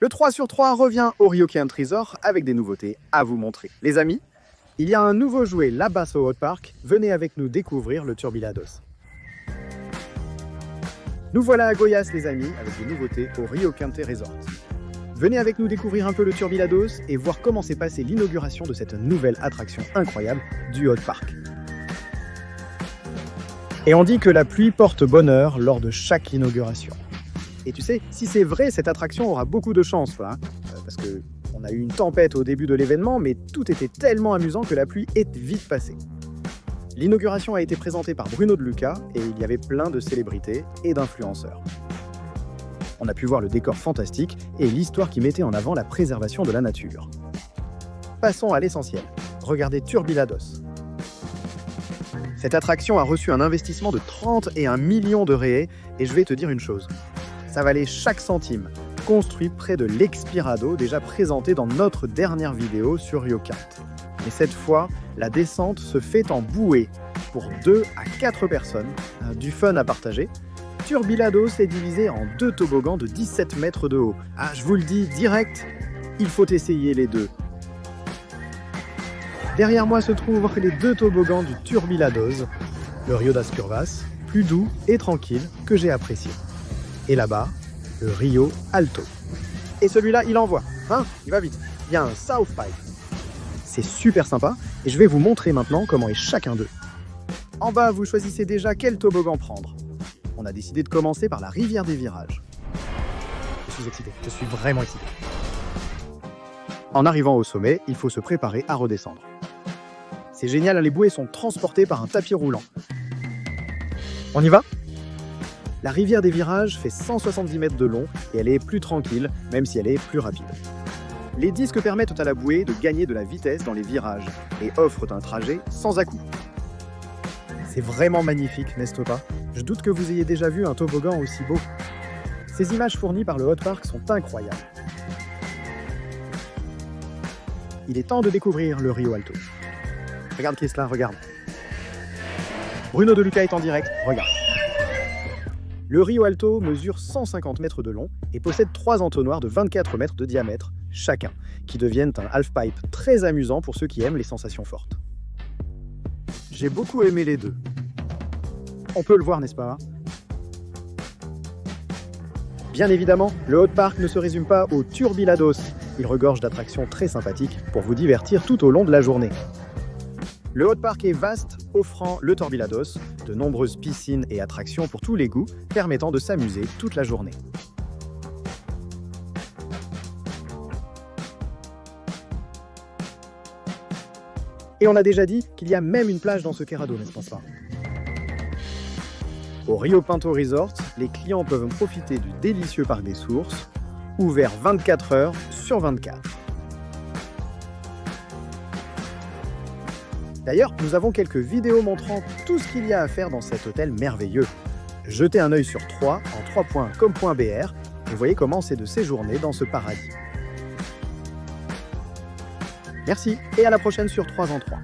Le 3 sur 3 revient au Ryokan Resort avec des nouveautés à vous montrer. Les amis, il y a un nouveau jouet là-bas au Hot Park. Venez avec nous découvrir le Turbilados. Nous voilà à Goiás les amis avec des nouveautés au Ryokan Resort. Venez avec nous découvrir un peu le Turbilados et voir comment s'est passée l'inauguration de cette nouvelle attraction incroyable du Hot Park. Et on dit que la pluie porte bonheur lors de chaque inauguration. Et tu sais, si c'est vrai, cette attraction aura beaucoup de chance, voilà, parce qu'on a eu une tempête au début de l'événement, mais tout était tellement amusant que la pluie est vite passée. L'inauguration a été présentée par Bruno De Luca et il y avait plein de célébrités et d'influenceurs. On a pu voir le décor fantastique et l'histoire qui mettait en avant la préservation de la nature. Passons à l'essentiel. Regardez Turbilados. Cette attraction a reçu un investissement de 31 millions de réais et je vais te dire une chose. Ça valait chaque centime, construit près de l'Expirado déjà présenté dans notre dernière vidéo sur Ryokan. Et cette fois, la descente se fait en bouée pour 2 à 4 personnes, du fun à partager. Turbilados est divisé en 2 toboggans de 17 mètres de haut. Ah, je vous le dis direct, il faut essayer les deux. Derrière moi se trouvent les 2 toboggans du Turbilados, le Rio das Curvas, plus doux et tranquille que j'ai apprécié. Et là-bas, le Rio Alto. Et celui-là, il envoie, hein, il va vite. Il y a un South Pipe. C'est super sympa et je vais vous montrer maintenant comment est chacun d'eux. En bas, vous choisissez déjà quel toboggan prendre. On a décidé de commencer par la rivière des virages. Je suis excité, je suis vraiment excité. En arrivant au sommet, il faut se préparer à redescendre. C'est génial, les bouées sont transportées par un tapis roulant. On y va ? La rivière des virages fait 170 mètres de long et elle est plus tranquille, même si elle est plus rapide. Les disques permettent à la bouée de gagner de la vitesse dans les virages et offrent un trajet sans à-coups. C'est vraiment magnifique, n'est-ce pas ? Je doute que vous ayez déjà vu un toboggan aussi beau. Ces images fournies par le Hot Park sont incroyables. Il est temps de découvrir le Rio Alto. Regarde qui est là, regarde. Bruno De Luca est en direct, regarde. Le Rio Alto mesure 150 mètres de long et possède 3 entonnoirs de 24 mètres de diamètre chacun, qui deviennent un half-pipe très amusant pour ceux qui aiment les sensations fortes. J'ai beaucoup aimé les deux. On peut le voir, n'est-ce pas ? Bien évidemment, le Hot Park ne se résume pas au Turbilados. Il regorge d'attractions très sympathiques pour vous divertir tout au long de la journée. Le Hot Park est vaste, offrant le Turbilados, de nombreuses piscines et attractions pour tous les goûts, permettant de s'amuser toute la journée. Et on a déjà dit qu'il y a même une plage dans ce Cerrado, n'est-ce pas ? Au Rio Pinto Resort, les clients peuvent profiter du délicieux parc des sources, ouvert 24 heures sur 24. D'ailleurs, nous avons quelques vidéos montrant tout ce qu'il y a à faire dans cet hôtel merveilleux. Jetez un œil sur 3 en 3 points comme .br et voyez comment c'est de séjourner dans ce paradis. Merci et à la prochaine sur 3 en 3.